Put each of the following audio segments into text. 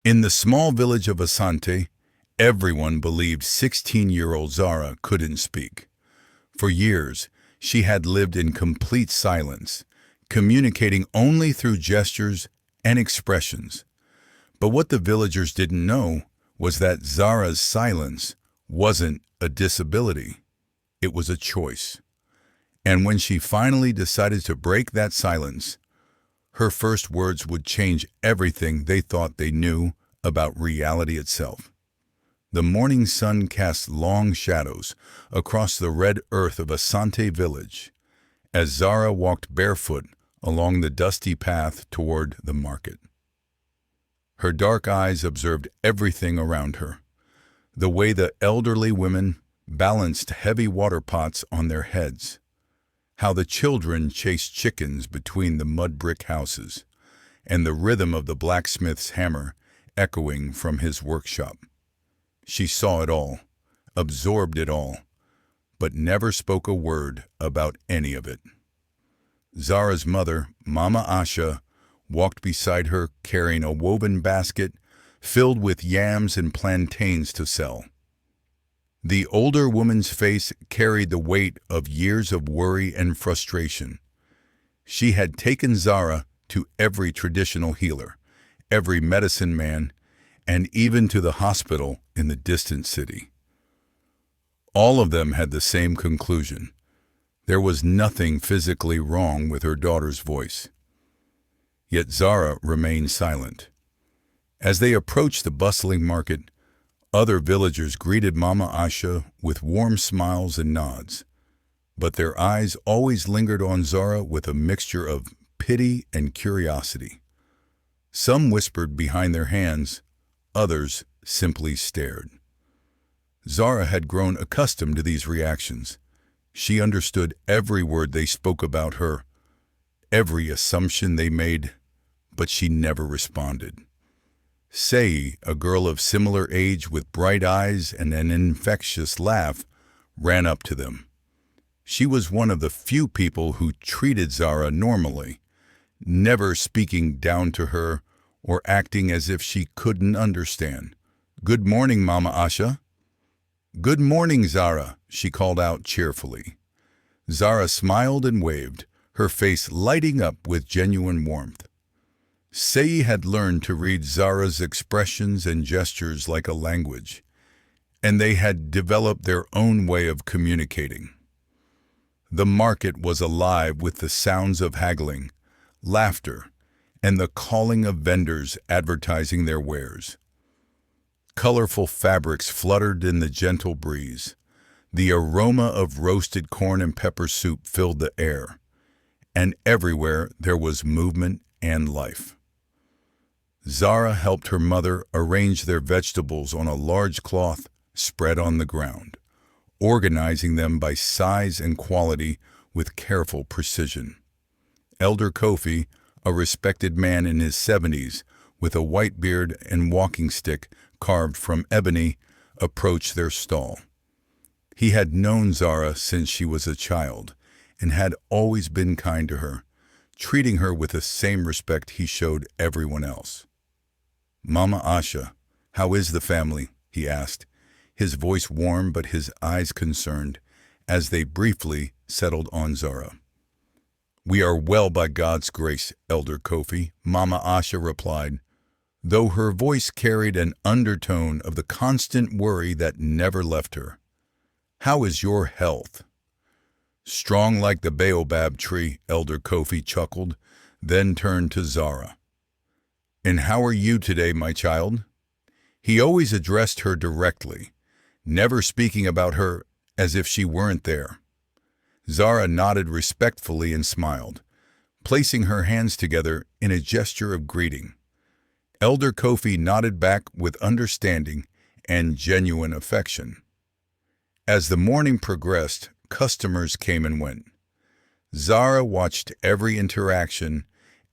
In the small village of Asante, everyone believed 16-year-old Zara couldn't speak. For years, she had lived in complete silence, communicating only through gestures and expressions. But what the villagers didn't know was that Zara's silence wasn't a disability. It was a choice. And when she finally decided to break that silence, her first words would change everything they thought they knew about reality itself. The morning sun cast long shadows across the red earth of Asante village as Zara walked barefoot along the dusty path toward the market. Her dark eyes observed everything around her, the way the elderly women balanced heavy water pots on their heads, how the children chased chickens between the mud brick houses, and the rhythm of the blacksmith's hammer echoing from his workshop. She saw it all, absorbed it all, but never spoke a word about any of it. Zara's mother, Mama Asha, walked beside her carrying a woven basket filled with yams and plantains to sell. The older woman's face carried the weight of years of worry and frustration. She had taken Zara to every traditional healer, every medicine man, and even to the hospital in the distant city. All of them had the same conclusion. There was nothing physically wrong with her daughter's voice. Yet Zara remained silent. As they approached the bustling market, other villagers greeted Mama Asha with warm smiles and nods, but their eyes always lingered on Zara with a mixture of pity and curiosity. Some whispered behind their hands, others simply stared. Zara had grown accustomed to these reactions. She understood every word they spoke about her, every assumption they made, but she never responded. Sei, a girl of similar age with bright eyes and an infectious laugh, ran up to them. She was one of the few people who treated Zara normally, never speaking down to her or acting as if she couldn't understand. "Good morning, Mama Asha." "Good morning, Zara," she called out cheerfully. Zara smiled and waved, her face lighting up with genuine warmth. Sei had learned to read Zara's expressions and gestures like a language, and they had developed their own way of communicating. The market was alive with the sounds of haggling, laughter, and the calling of vendors advertising their wares. Colorful fabrics fluttered in the gentle breeze. The aroma of roasted corn and pepper soup filled the air, and everywhere there was movement and life. Zara helped her mother arrange their vegetables on a large cloth spread on the ground, organizing them by size and quality with careful precision. Elder Kofi, a respected man in his 70s, with a white beard and walking stick carved from ebony, approached their stall. He had known Zara since she was a child and had always been kind to her, treating her with the same respect he showed everyone else. "Mama Asha, how is the family?" he asked, his voice warm but his eyes concerned, as they briefly settled on Zara. "We are well by God's grace, Elder Kofi," Mama Asha replied, though her voice carried an undertone of the constant worry that never left her. "How is your health?" "Strong like the baobab tree," Elder Kofi chuckled, then turned to Zara. "And how are you today, my child?" He always addressed her directly, never speaking about her as if she weren't there. Zara nodded respectfully and smiled, placing her hands together in a gesture of greeting. Elder Kofi nodded back with understanding and genuine affection. As the morning progressed, customers came and went. Zara watched every interaction,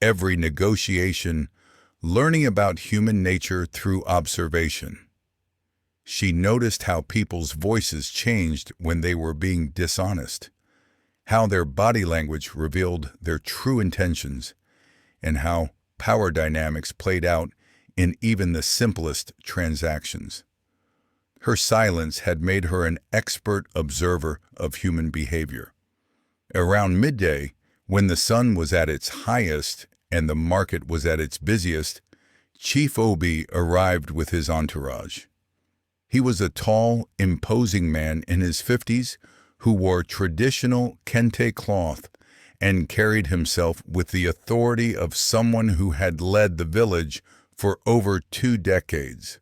every negotiation, learning about human nature through observation. She noticed how people's voices changed when they were being dishonest, how their body language revealed their true intentions, and how power dynamics played out in even the simplest transactions. Her silence had made her an expert observer of human behavior. Around midday, when the sun was at its highest and the market was at its busiest, Chief Obi arrived with his entourage. He was a tall, imposing man in his 50s who wore traditional kente cloth and carried himself with the authority of someone who had led the village for over 2 decades.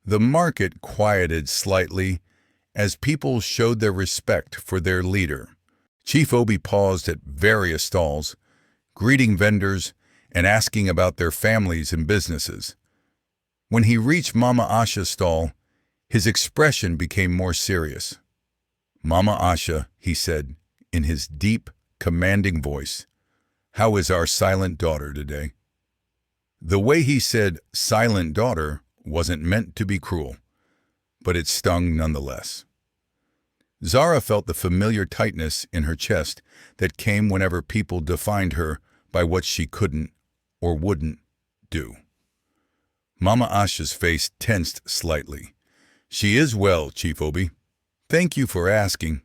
The market quieted slightly as people showed their respect for their leader. Chief Obi paused at various stalls, greeting vendors and asking about their families and businesses. When he reached Mama Asha's stall, his expression became more serious. "Mama Asha," he said in his deep, commanding voice, "how is our silent daughter today?" The way he said "silent daughter" wasn't meant to be cruel, but it stung nonetheless. Zara felt the familiar tightness in her chest that came whenever people defined her by what she couldn't or wouldn't do. Mama Asha's face tensed slightly. "She is well, Chief Obi. Thank you for asking."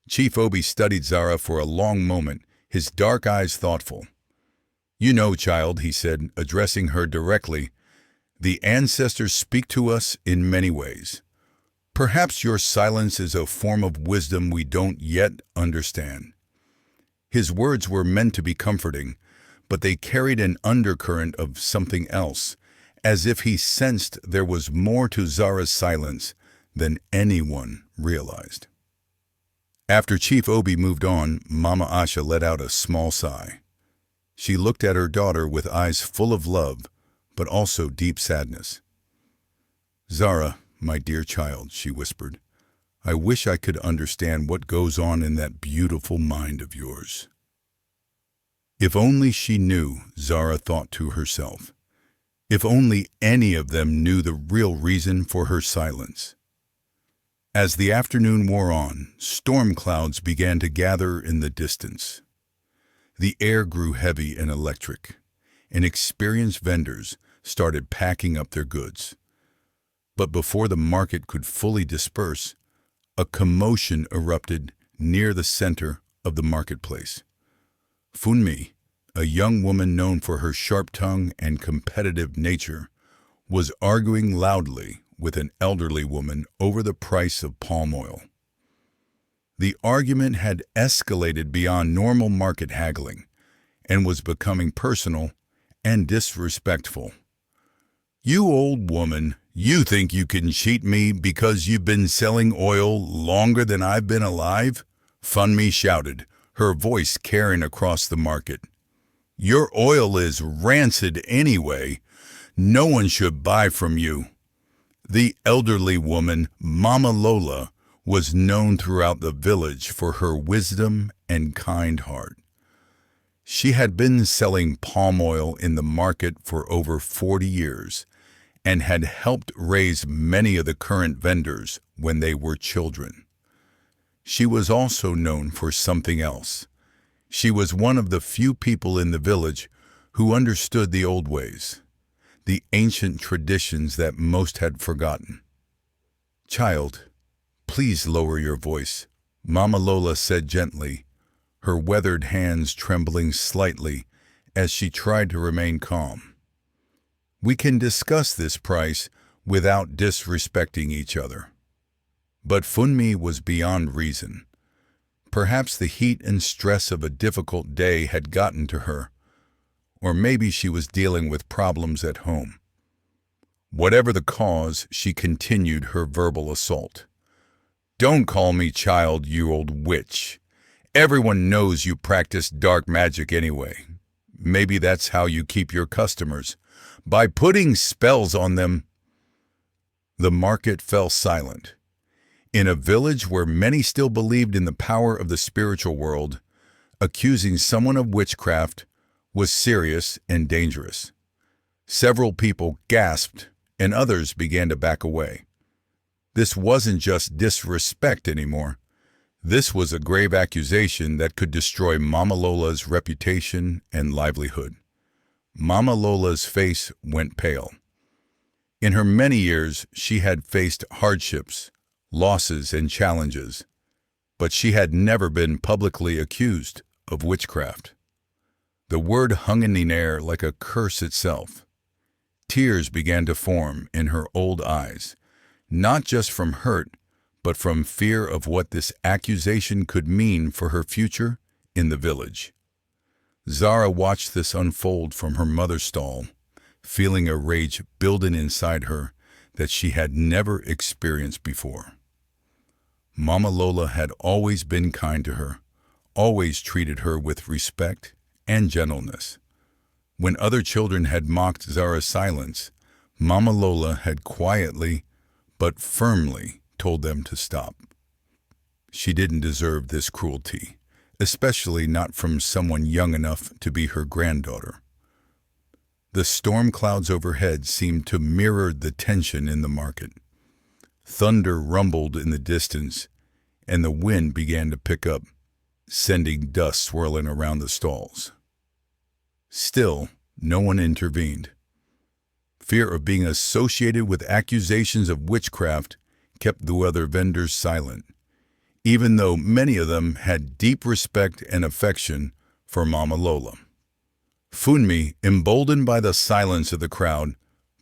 Chief Obi studied Zara for a long moment, his dark eyes thoughtful. "You know, child," he said, addressing her directly, "the ancestors speak to us in many ways. Perhaps your silence is a form of wisdom we don't yet understand." His words were meant to be comforting, but they carried an undercurrent of something else, as if he sensed there was more to Zara's silence than anyone realized. After Chief Obi moved on, Mama Asha let out a small sigh. She looked at her daughter with eyes full of love, but also deep sadness. "Zara, my dear child," she whispered, "I wish I could understand what goes on in that beautiful mind of yours." If only she knew, Zara thought to herself. If only any of them knew the real reason for her silence. As the afternoon wore on, storm clouds began to gather in the distance. The air grew heavy and electric, and experienced vendors started packing up their goods. But before the market could fully disperse, a commotion erupted near the center of the marketplace. Funmi, a young woman known for her sharp tongue and competitive nature, was arguing loudly with an elderly woman over the price of palm oil. The argument had escalated beyond normal market haggling and was becoming personal and disrespectful. "You old woman, you think you can cheat me because you've been selling oil longer than I've been alive?" Funmi shouted, her voice carrying across the market. "Your oil is rancid anyway. No one should buy from you." The elderly woman, Mama Lola, was known throughout the village for her wisdom and kind heart. She had been selling palm oil in the market for over 40 years and had helped raise many of the current vendors when they were children. She was also known for something else. She was one of the few people in the village who understood the old ways, the ancient traditions that most had forgotten. "Child, please lower your voice," Mama Lola said gently, her weathered hands trembling slightly as she tried to remain calm. "We can discuss this price without disrespecting each other." But Funmi was beyond reason. Perhaps the heat and stress of a difficult day had gotten to her, or maybe she was dealing with problems at home. Whatever the cause, she continued her verbal assault. "Don't call me child, you old witch. Everyone knows you practice dark magic anyway. Maybe that's how you keep your customers, by putting spells on them." The market fell silent. In a village where many still believed in the power of the spiritual world, accusing someone of witchcraft was serious and dangerous. Several people gasped and others began to back away. This wasn't just disrespect anymore. This was a grave accusation that could destroy Mama Lola's reputation and livelihood. Mama Lola's face went pale. In her many years, she had faced hardships, losses, and challenges, but she had never been publicly accused of witchcraft. The word hung in the air like a curse itself. Tears began to form in her old eyes, not just from hurt, but from fear of what this accusation could mean for her future in the village. Zara watched this unfold from her mother's stall, feeling a rage building inside her that she had never experienced before. Mama Lola had always been kind to her, always treated her with respect and gentleness. When other children had mocked Zara's silence, Mama Lola had quietly but firmly told them to stop. She didn't deserve this cruelty, especially not from someone young enough to be her granddaughter. The storm clouds overhead seemed to mirror the tension in the market. Thunder rumbled in the distance, and the wind began to pick up, sending dust swirling around the stalls. Still, no one intervened. Fear of being associated with accusations of witchcraft kept the other vendors silent, even though many of them had deep respect and affection for Mama Lola. Funmi, emboldened by the silence of the crowd,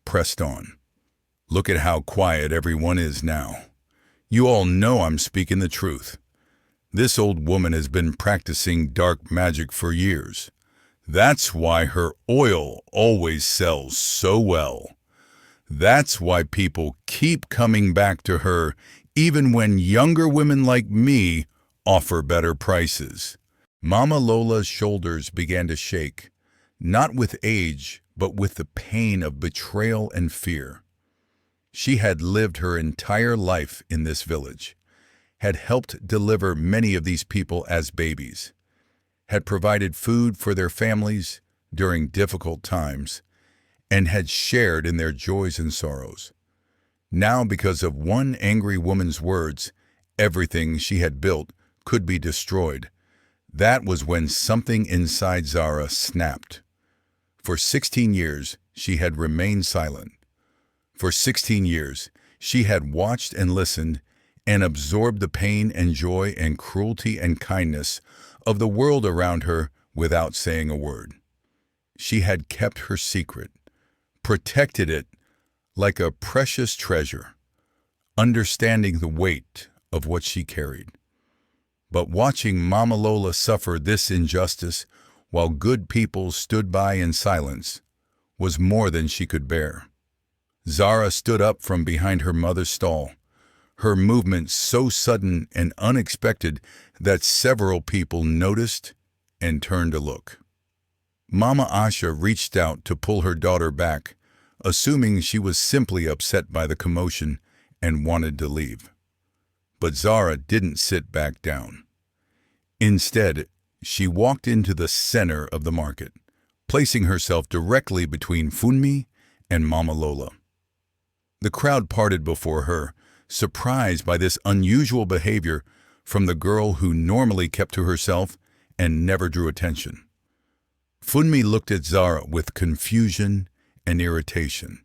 pressed on. "Look at how quiet everyone is now. You all know I'm speaking the truth. This old woman has been practicing dark magic for years. That's why her oil always sells so well. That's why people keep coming back to her even when younger women like me offer better prices." Mama Lola's shoulders began to shake, not with age, but with the pain of betrayal and fear. She had lived her entire life in this village, had helped deliver many of these people as babies, had provided food for their families during difficult times, and had shared in their joys and sorrows. Now, because of one angry woman's words, everything she had built could be destroyed. That was when something inside Zara snapped. For 16 years, she had remained silent. For 16 years, she had watched and listened and absorbed the pain and joy and cruelty and kindness of the world around her without saying a word. She had kept her secret, protected it like a precious treasure, understanding the weight of what she carried. But watching Mama Lola suffer this injustice while good people stood by in silence was more than she could bear. Zara stood up from behind her mother's stall, her movement so sudden and unexpected that several people noticed and turned to look. Mama Asha reached out to pull her daughter back, assuming she was simply upset by the commotion and wanted to leave. But Zara didn't sit back down. Instead, she walked into the center of the market, placing herself directly between Funmi and Mama Lola. The crowd parted before her, surprised by this unusual behavior from the girl who normally kept to herself and never drew attention. Funmi looked at Zara with confusion and irritation.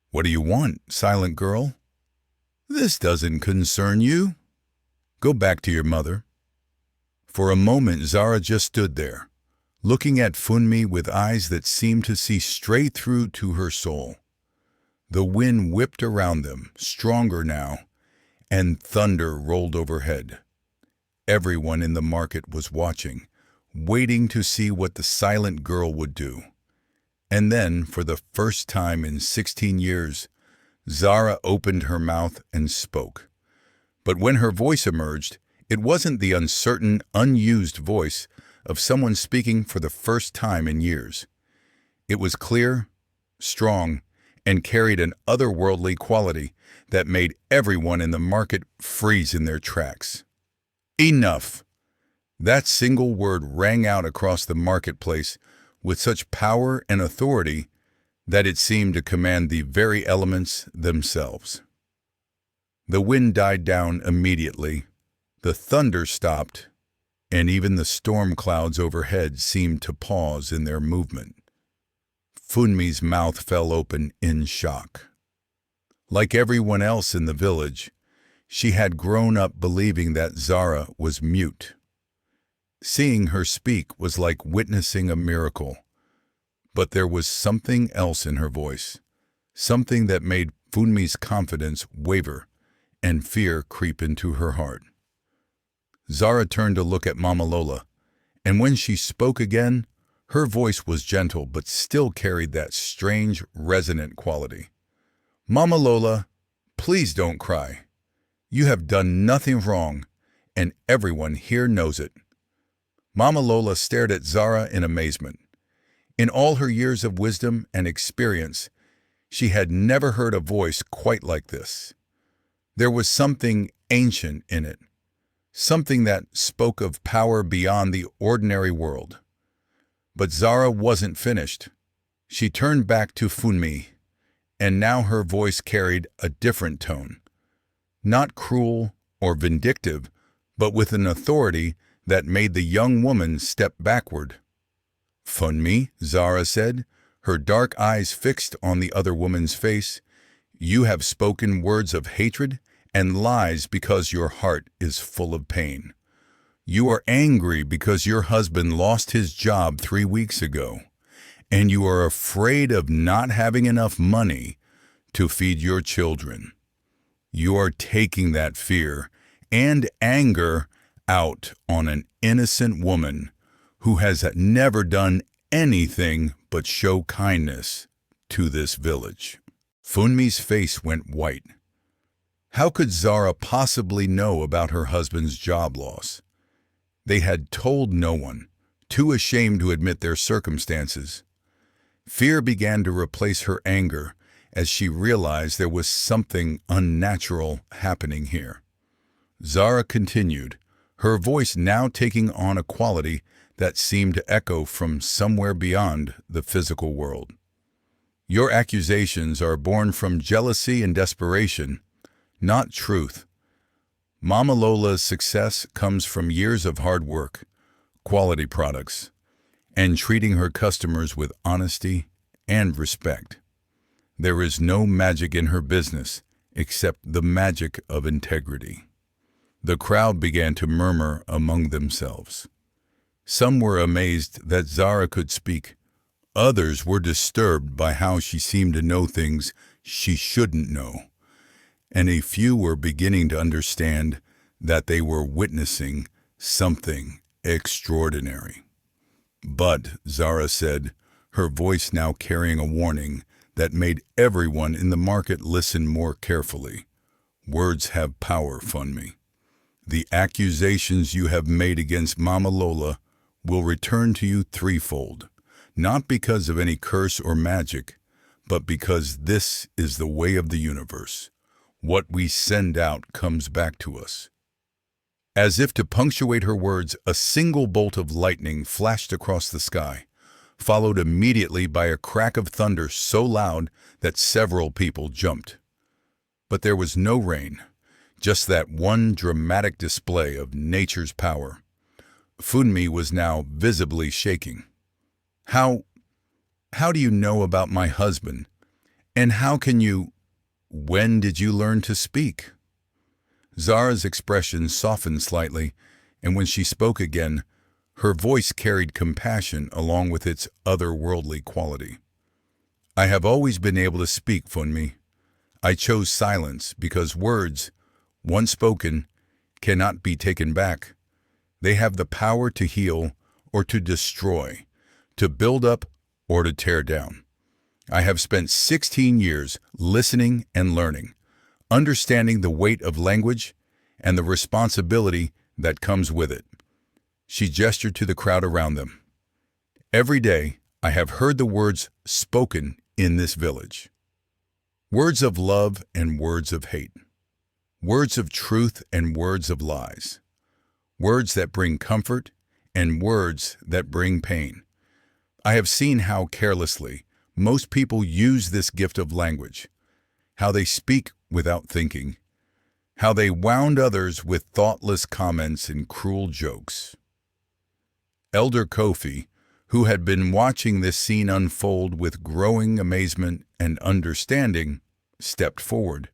"What do you want, silent girl? This doesn't concern you. Go back to your mother." For a moment, Zara just stood there, looking at Funmi with eyes that seemed to see straight through to her soul. The wind whipped around them, stronger now, and thunder rolled overhead. Everyone in the market was watching, waiting to see what the silent girl would do. And then, for the first time in 16 years, Zara opened her mouth and spoke. But when her voice emerged, it wasn't the uncertain, unused voice of someone speaking for the first time in years. It was clear, strong, and carried an otherworldly quality that made everyone in the market freeze in their tracks. "Enough!" That single word rang out across the marketplace with such power and authority that it seemed to command the very elements themselves. The wind died down immediately, the thunder stopped, and even the storm clouds overhead seemed to pause in their movement. Funmi's mouth fell open in shock. Like everyone else in the village, she had grown up believing that Zara was mute. Seeing her speak was like witnessing a miracle. But there was something else in her voice, something that made Funmi's confidence waver and fear creep into her heart. Zara turned to look at Mama Lola, and when she spoke again, her voice was gentle but still carried that strange, resonant quality. "Mama Lola, please don't cry. You have done nothing wrong, and everyone here knows it." Mama Lola stared at Zara in amazement. In all her years of wisdom and experience, she had never heard a voice quite like this. There was something ancient in it, something that spoke of power beyond the ordinary world. But Zara wasn't finished. She turned back to Funmi, and now her voice carried a different tone. Not cruel or vindictive, but with an authority that made the young woman step backward. "Funmi," Zara said, her dark eyes fixed on the other woman's face, "you have spoken words of hatred and lies because your heart is full of pain. You are angry because your husband lost his job 3 weeks ago, and you are afraid of not having enough money to feed your children. You are taking that fear and anger out on an innocent woman who has never done anything but show kindness to this village." Funmi's face went white. How could Zara possibly know about her husband's job loss? They had told no one, too ashamed to admit their circumstances. Fear began to replace her anger as she realized there was something unnatural happening here. Zara continued, her voice now taking on a quality that seemed to echo from somewhere beyond the physical world. "Your accusations are born from jealousy and desperation, not truth. Mama Lola's success comes from years of hard work, quality products, and treating her customers with honesty and respect. There is no magic in her business except the magic of integrity." The crowd began to murmur among themselves. Some were amazed that Zara could speak. Others were disturbed by how she seemed to know things she shouldn't know. And a few were beginning to understand that they were witnessing something extraordinary. "But," Zara said, her voice now carrying a warning that made everyone in the market listen more carefully, "words have power, Funmi. The accusations you have made against Mama Lola will return to you threefold, not because of any curse or magic, but because this is the way of the universe. What we send out comes back to us." As if to punctuate her words, a single bolt of lightning flashed across the sky, followed immediately by a crack of thunder so loud that several people jumped. But there was no rain, just that one dramatic display of nature's power. Funmi was now visibly shaking. How do you know about my husband? And how can you... When did you learn to speak?" Zara's expression softened slightly, and when she spoke again, her voice carried compassion along with its otherworldly quality. "I have always been able to speak, Funmi. I chose silence because words, once spoken, cannot be taken back. They have the power to heal or to destroy, to build up or to tear down. I have spent 16 years listening and learning, understanding the weight of language and the responsibility that comes with it." She gestured to the crowd around them. "Every day I have heard the words spoken in this village. Words of love and words of hate. Words of truth and words of lies. Words that bring comfort and words that bring pain. I have seen how carelessly most people use this gift of language, how they speak without thinking, how they wound others with thoughtless comments and cruel jokes." Elder Kofi, who had been watching this scene unfold with growing amazement and understanding, stepped forward.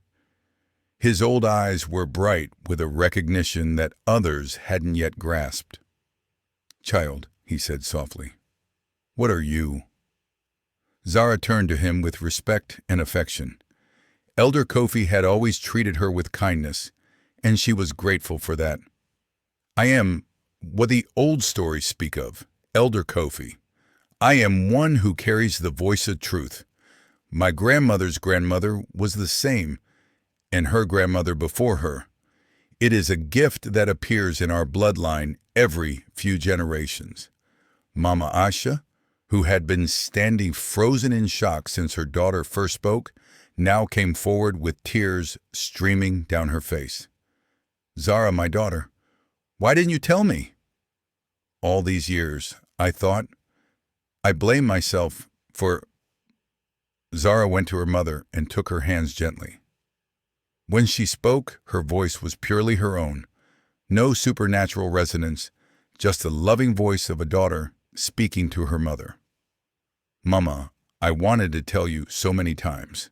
His old eyes were bright with a recognition that others hadn't yet grasped. "Child," he said softly, "what are you?" Zara turned to him with respect and affection. Elder Kofi had always treated her with kindness, and she was grateful for that. "I am what the old stories speak of, Elder Kofi. I am one who carries the voice of truth. My grandmother's grandmother was the same, and her grandmother before her. It is a gift that appears in our bloodline every few generations." Mama Asha, who had been standing frozen in shock since her daughter first spoke, now came forward with tears streaming down her face. "Zara, my daughter, why didn't you tell me?" "All these years, I thought. I blame myself for—" Zara went to her mother and took her hands gently. When she spoke, her voice was purely her own. No supernatural resonance, just the loving voice of a daughter speaking to her mother. "Mama, I wanted to tell you so many times.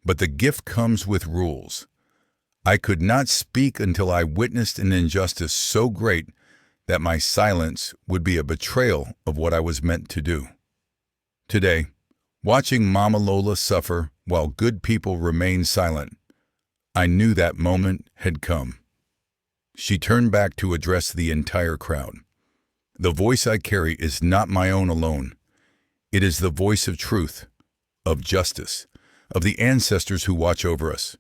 But the gift comes with rules. I could not speak until I witnessed an injustice so great that my silence would be a betrayal of what I was meant to do. Today, watching Mama Lola suffer while good people remain silent, I knew that moment had come." She turned back to address the entire crowd. "The voice I carry is not my own alone. It is the voice of truth, of justice, of the ancestors who watch over us.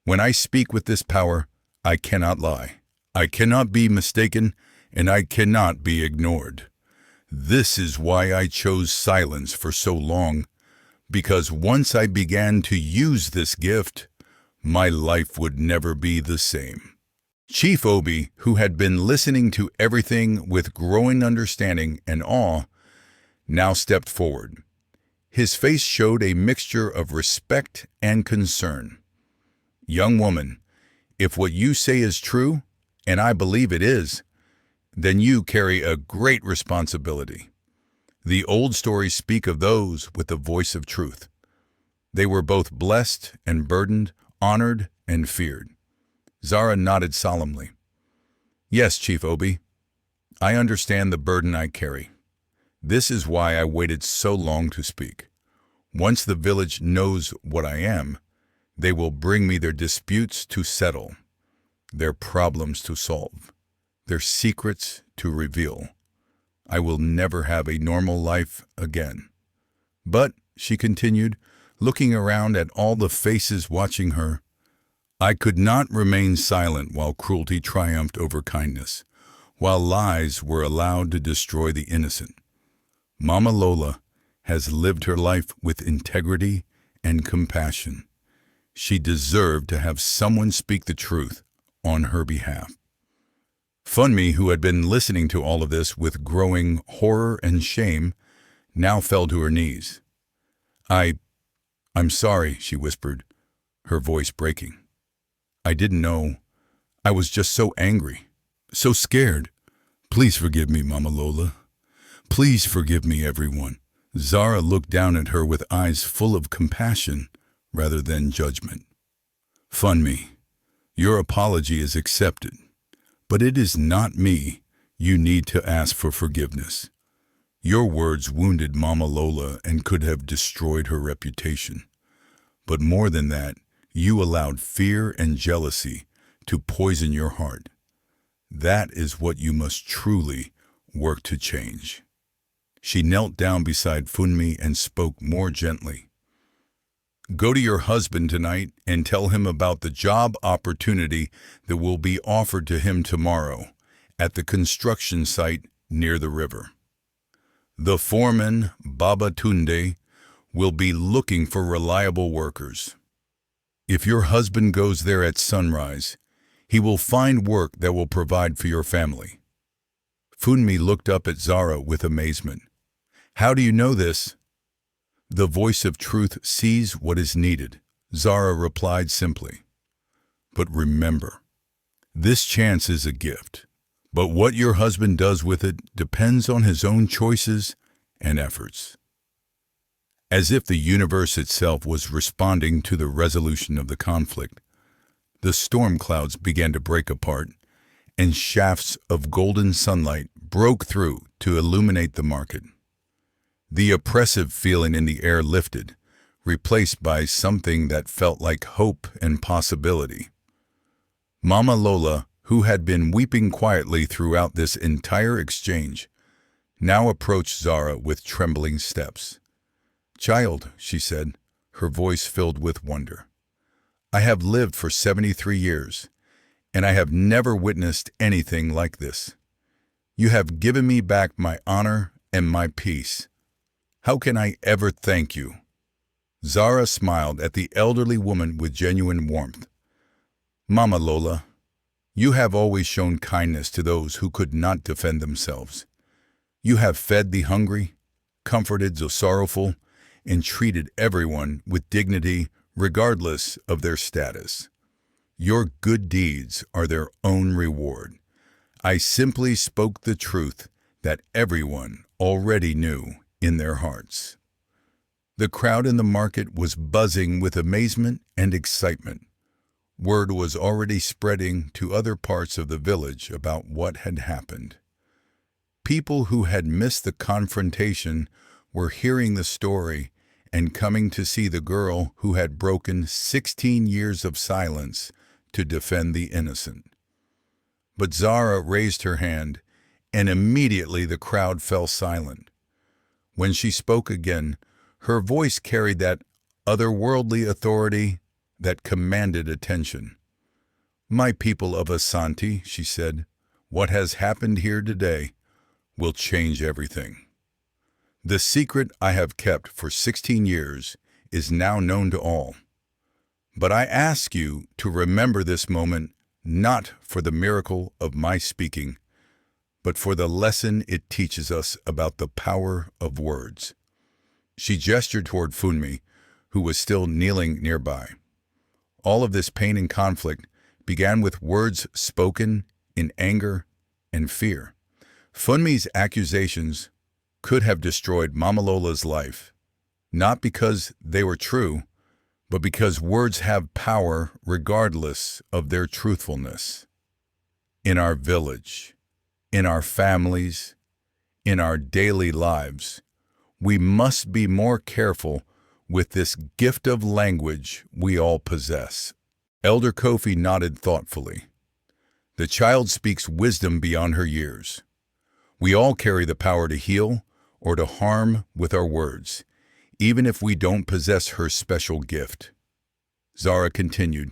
When I speak with this power, I cannot lie. I cannot be mistaken, and I cannot be ignored. This is why I chose silence for so long, because once I began to use this gift, my life would never be the same." Chief Obi, who had been listening to everything with growing understanding and awe, now stepped forward. His face showed a mixture of respect and concern. "Young woman, if what you say is true, and I believe it is, then you carry a great responsibility. The old stories speak of those with the voice of truth. They were both blessed and burdened, honored and feared." Zara nodded solemnly. "Yes, Chief Obi, I understand the burden I carry. This is why I waited so long to speak. Once the village knows what I am, they will bring me their disputes to settle, their problems to solve, their secrets to reveal. I will never have a normal life again. But," she continued, looking around at all the faces watching her, "I could not remain silent while cruelty triumphed over kindness, while lies were allowed to destroy the innocent. Mama Lola has lived her life with integrity and compassion. She deserved to have someone speak the truth on her behalf." Funmi, who had been listening to all of this with growing horror and shame, now fell to her knees. I'm sorry," she whispered, her voice breaking. "I didn't know. I was just so angry, so scared. Please forgive me, Mama Lola. Please forgive me, everyone." Zara looked down at her with eyes full of compassion rather than judgment. "Funmi, your apology is accepted, but it is not me you need to ask for forgiveness. Your words wounded Mama Lola and could have destroyed her reputation. But more than that, you allowed fear and jealousy to poison your heart. That is what you must truly work to change." She knelt down beside Funmi and spoke more gently. "Go to your husband tonight and tell him about the job opportunity that will be offered to him tomorrow at the construction site near the river. The foreman, Baba Tunde, will be looking for reliable workers. If your husband goes there at sunrise, he will find work that will provide for your family." Funmi looked up at Zara with amazement. "How do you know this?" "The voice of truth sees what is needed," Zara replied simply. "But remember, this chance is a gift. But what your husband does with it depends on his own choices and efforts. As if the universe itself was responding to the resolution of the conflict, the storm clouds began to break apart, and shafts of golden sunlight broke through to illuminate the market. The oppressive feeling in the air lifted, replaced by something that felt like hope and possibility. Mama Lola, who had been weeping quietly throughout this entire exchange, now approached Zara with trembling steps. "Child," she said, her voice filled with wonder, "I have lived for 73 years, and I have never witnessed anything like this. You have given me back my honor and my peace. How can I ever thank you?" Zara smiled at the elderly woman with genuine warmth. "Mama Lola, you have always shown kindness to those who could not defend themselves. You have fed the hungry, comforted the sorrowful, and treated everyone with dignity regardless of their status. Your good deeds are their own reward. I simply spoke the truth that everyone already knew in their hearts." The crowd in the market was buzzing with amazement and excitement. Word was already spreading to other parts of the village about what had happened. People who had missed the confrontation were hearing the story and coming to see the girl who had broken 16 years of silence to defend the innocent. But Zara raised her hand, and immediately the crowd fell silent. When she spoke again, her voice carried that otherworldly authority that commanded attention. "My people of Asante," she said, "what has happened here today will change everything. The secret I have kept for 16 years is now known to all. But I ask you to remember this moment not for the miracle of my speaking, but for the lesson it teaches us about the power of words." She gestured toward Funmi, who was still kneeling nearby. All of this pain and conflict began with words spoken in anger and fear. Funmi's accusations could have destroyed Mama Lola's life, not because they were true, but because words have power regardless of their truthfulness. In our village, in our families, in our daily lives, we must be more careful with this gift of language we all possess. Elder Kofi nodded thoughtfully. The child speaks wisdom beyond her years. We all carry the power to heal or to harm with our words, even if we don't possess her special gift. Zara continued,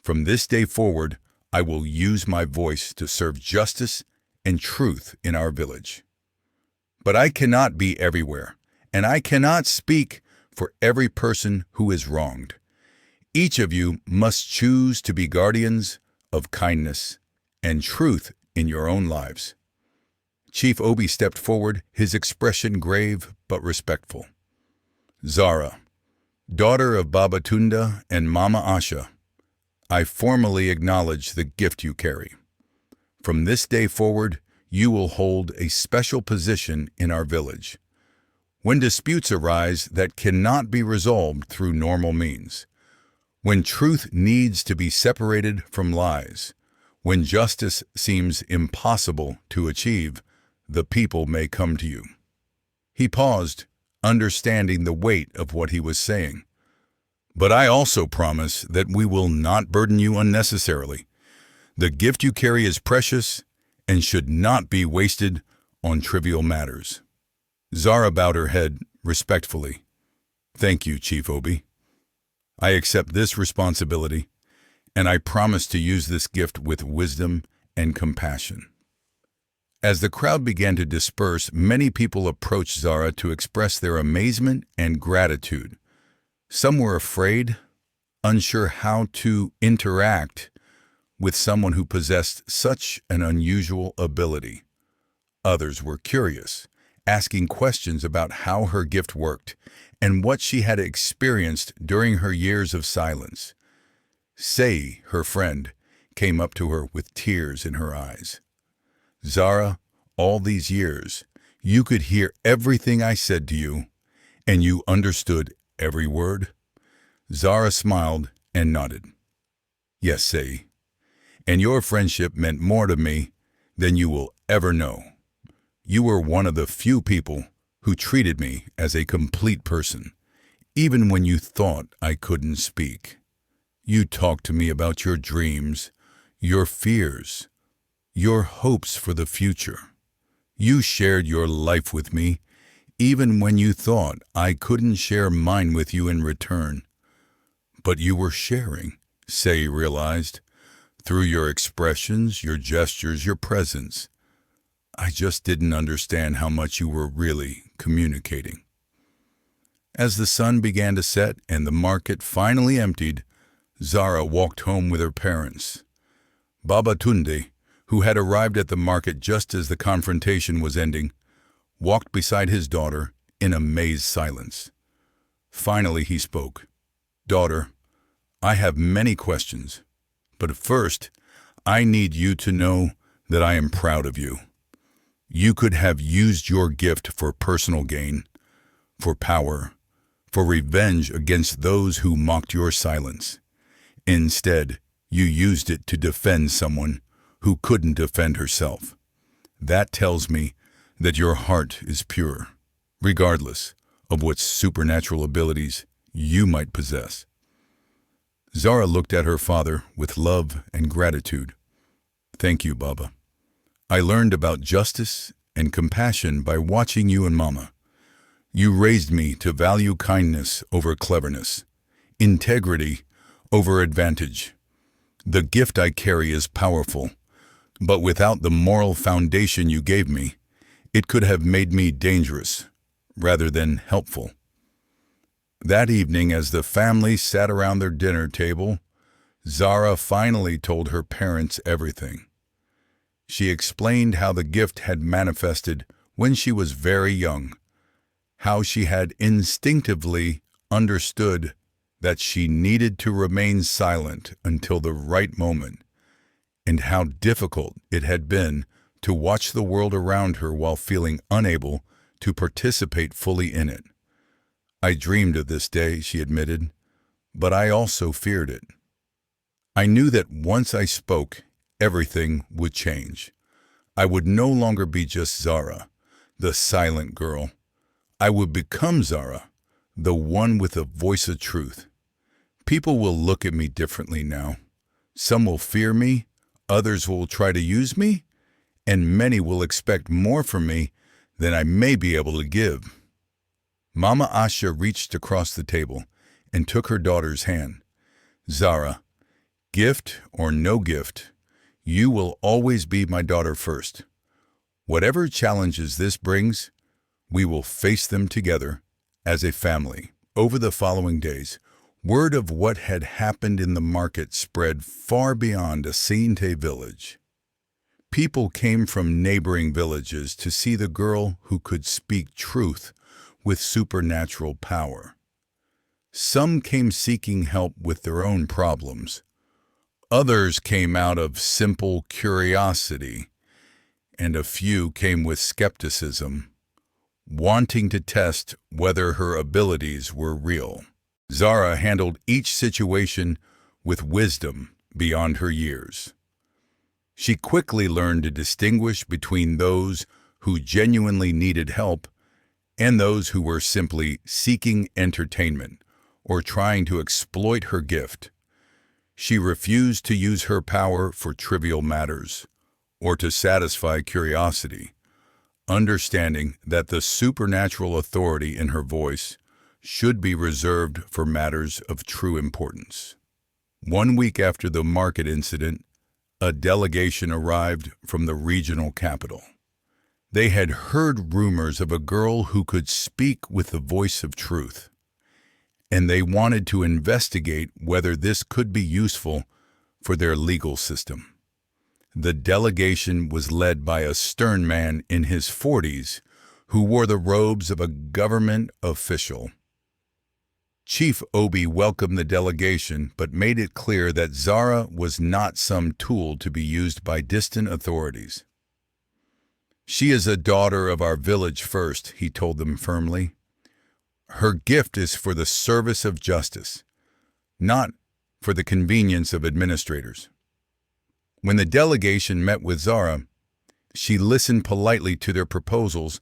"From this day forward, I will use my voice to serve justice and truth in our village. But I cannot be everywhere, and I cannot speak for every person who is wronged. Each of you must choose to be guardians of kindness and truth in your own lives." Chief Obi stepped forward, his expression grave but respectful. "Zara, daughter of Baba Tunda and Mama Asha, I formally acknowledge the gift you carry. From this day forward, you will hold a special position in our village. When disputes arise that cannot be resolved through normal means, when truth needs to be separated from lies, when justice seems impossible to achieve, the people may come to you." He paused, understanding the weight of what he was saying. "But I also promise that we will not burden you unnecessarily. The gift you carry is precious and should not be wasted on trivial matters." Zara bowed her head respectfully. "Thank you, Chief Obi. I accept this responsibility, and I promise to use this gift with wisdom and compassion." As the crowd began to disperse, many people approached Zara to express their amazement and gratitude. Some were afraid, unsure how to interact with someone who possessed such an unusual ability. Others were curious, asking questions about how her gift worked and what she had experienced during her years of silence. Sei, her friend, came up to her with tears in her eyes. Zara, all these years, you could hear everything I said to you, and you understood every word? Zara smiled and nodded. Yes, Sei. And your friendship meant more to me than you will ever know. You were one of the few people who treated me as a complete person, even when you thought I couldn't speak. You talked to me about your dreams, your fears, your hopes for the future. You shared your life with me, even when you thought I couldn't share mine with you in return. But you were sharing, Sei realized, through your expressions, your gestures, your presence. I just didn't understand how much you were really communicating. As the sun began to set and the market finally emptied, Zara walked home with her parents. Baba Tunde, who had arrived at the market just as the confrontation was ending, walked beside his daughter in amazed silence. Finally he spoke. Daughter, I have many questions, but first, I need you to know that I am proud of you. You could have used your gift for personal gain, for power, for revenge against those who mocked your silence. Instead, you used it to defend someone who couldn't defend herself. That tells me that your heart is pure, regardless of what supernatural abilities you might possess. Zara looked at her father with love and gratitude. Thank you, Baba. I learned about justice and compassion by watching you and Mama. You raised me to value kindness over cleverness, integrity over advantage. The gift I carry is powerful, but without the moral foundation you gave me, it could have made me dangerous rather than helpful. That evening, as the family sat around their dinner table, Zara finally told her parents everything. She explained how the gift had manifested when she was very young, how she had instinctively understood that she needed to remain silent until the right moment, and how difficult it had been to watch the world around her while feeling unable to participate fully in it. I dreamed of this day, she admitted, but I also feared it. I knew that once I spoke, everything would change. I would no longer be just Zara, the silent girl. I would become Zara, the one with a voice of truth. People will look at me differently now. Some will fear me, others will try to use me, and many will expect more from me than I may be able to give. Mama Asha reached across the table and took her daughter's hand. Zara, gift or no gift, you will always be my daughter first. Whatever challenges this brings, we will face them together as a family. Over the following days, word of what had happened in the market spread far beyond Asante village. People came from neighboring villages to see the girl who could speak truth with supernatural power. Some came seeking help with their own problems. Others came out of simple curiosity, and a few came with skepticism, wanting to test whether her abilities were real. Zara handled each situation with wisdom beyond her years. She quickly learned to distinguish between those who genuinely needed help and those who were simply seeking entertainment or trying to exploit her gift. She refused to use her power for trivial matters or to satisfy curiosity, understanding that the supernatural authority in her voice should be reserved for matters of true importance. 1 week after the market incident, a delegation arrived from the regional capital. They had heard rumors of a girl who could speak with the voice of truth, and they wanted to investigate whether this could be useful for their legal system. The delegation was led by a stern man in his 40s who wore the robes of a government official. Chief Obi welcomed the delegation but made it clear that Zara was not some tool to be used by distant authorities. She is a daughter of our village first, he told them firmly. Her gift is for the service of justice, not for the convenience of administrators. When the delegation met with Zara, she listened politely to their proposals,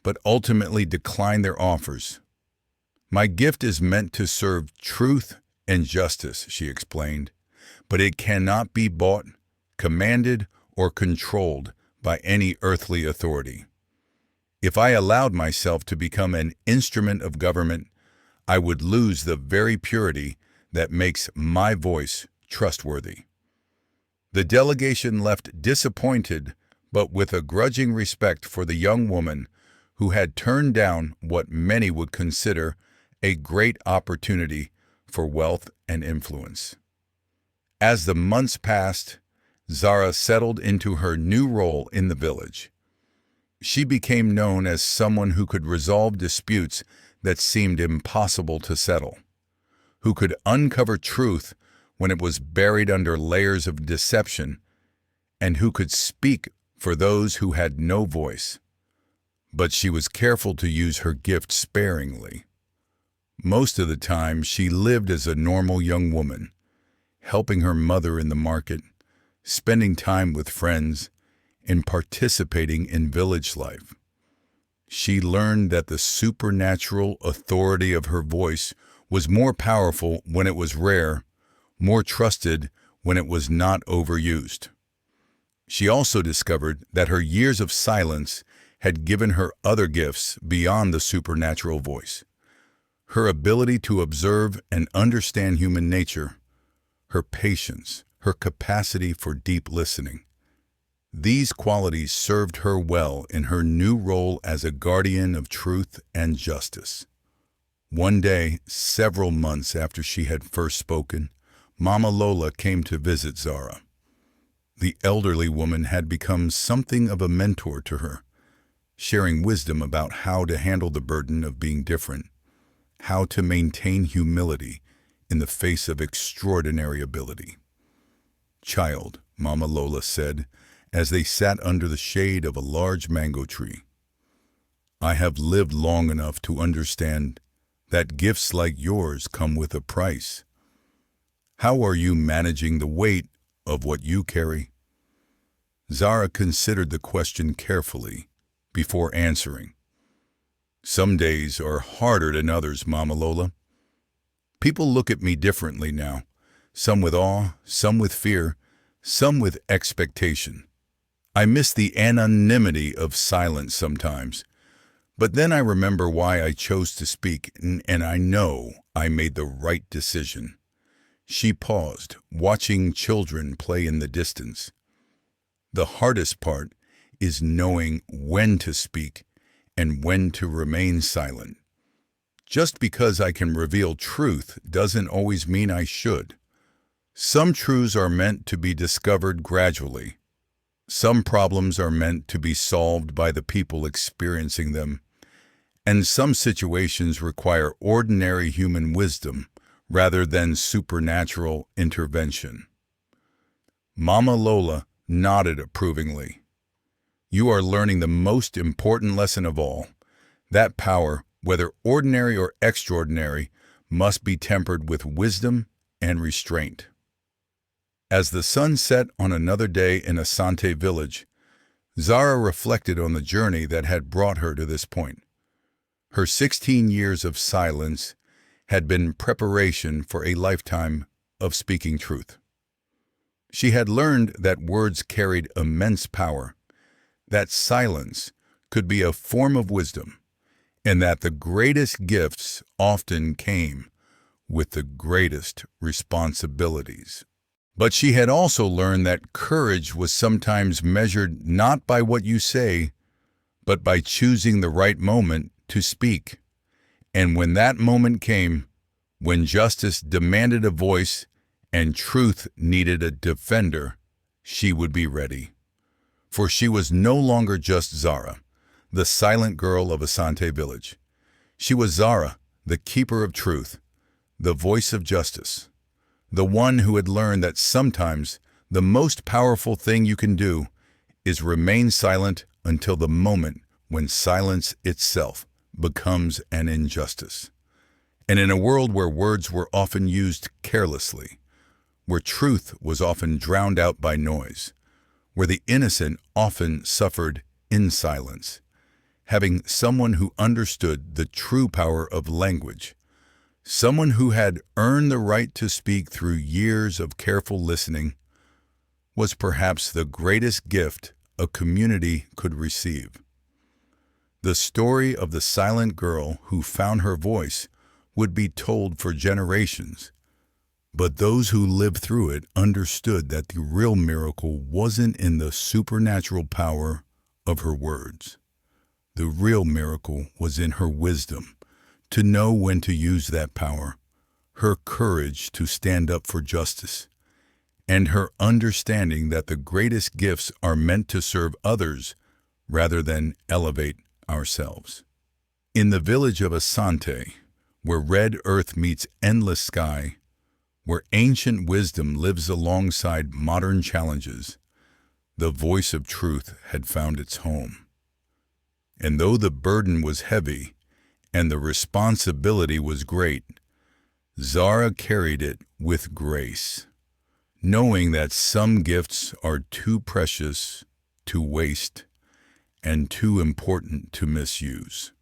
but ultimately declined their offers. My gift is meant to serve truth and justice, she explained, but it cannot be bought, commanded, or controlled by any earthly authority. If I allowed myself to become an instrument of government, I would lose the very purity that makes my voice trustworthy. The delegation left disappointed, but with a grudging respect for the young woman who had turned down what many would consider a great opportunity for wealth and influence. As the months passed, Zara settled into her new role in the village. She became known as someone who could resolve disputes that seemed impossible to settle, who could uncover truth when it was buried under layers of deception, and who could speak for those who had no voice. But she was careful to use her gift sparingly. Most of the time, she lived as a normal young woman, helping her mother in the market, spending time with friends, and participating in village life. She learned that the supernatural authority of her voice was more powerful when it was rare, more trusted when it was not overused. She also discovered that her years of silence had given her other gifts beyond the supernatural voice. Her ability to observe and understand human nature, her patience, her capacity for deep listening. These qualities served her well in her new role as a guardian of truth and justice. One day, several months after she had first spoken, Mama Lola came to visit Zara. The elderly woman had become something of a mentor to her, sharing wisdom about how to handle the burden of being different, how to maintain humility in the face of extraordinary ability. "Child," Mama Lola said, as they sat under the shade of a large mango tree, "I have lived long enough to understand that gifts like yours come with a price. How are you managing the weight of what you carry?" Zara considered the question carefully before answering. "Some days are harder than others, Mama Lola. People look at me differently now, some with awe, some with fear, some with expectation. I miss the anonymity of silence sometimes, but then I remember why I chose to speak, and I know I made the right decision." She paused, watching children play in the distance. "The hardest part is knowing when to speak and when to remain silent. Just because I can reveal truth doesn't always mean I should. Some truths are meant to be discovered gradually. Some problems are meant to be solved by the people experiencing them, and some situations require ordinary human wisdom rather than supernatural intervention." Mama Lola nodded approvingly. "You are learning the most important lesson of all. That power, whether ordinary or extraordinary, must be tempered with wisdom and restraint." As the sun set on another day in Asante village, Zara reflected on the journey that had brought her to this point. Her 16 years of silence had been preparation for a lifetime of speaking truth. She had learned that words carried immense power, that silence could be a form of wisdom, and that the greatest gifts often came with the greatest responsibilities. But she had also learned that courage was sometimes measured not by what you say, but by choosing the right moment to speak. And when that moment came, when justice demanded a voice and truth needed a defender, she would be ready. For she was no longer just Zara, the silent girl of Asante village. She was Zara, the keeper of truth, the voice of justice, the one who had learned that sometimes the most powerful thing you can do is remain silent until the moment when silence itself becomes an injustice. And in a world where words were often used carelessly, where truth was often drowned out by noise, where the innocent often suffered in silence, having someone who understood the true power of language, someone who had earned the right to speak through years of careful listening, was perhaps the greatest gift a community could receive. The story of the silent girl who found her voice would be told for generations, but those who lived through it understood that the real miracle wasn't in the supernatural power of her words. The real miracle was in her wisdom, to know when to use that power, her courage to stand up for justice, and her understanding that the greatest gifts are meant to serve others rather than elevate ourselves. In the village of Asante, where red earth meets endless sky, where ancient wisdom lives alongside modern challenges, the voice of truth had found its home. And though the burden was heavy and the responsibility was great, Zara carried it with grace, knowing that some gifts are too precious to waste and too important to misuse.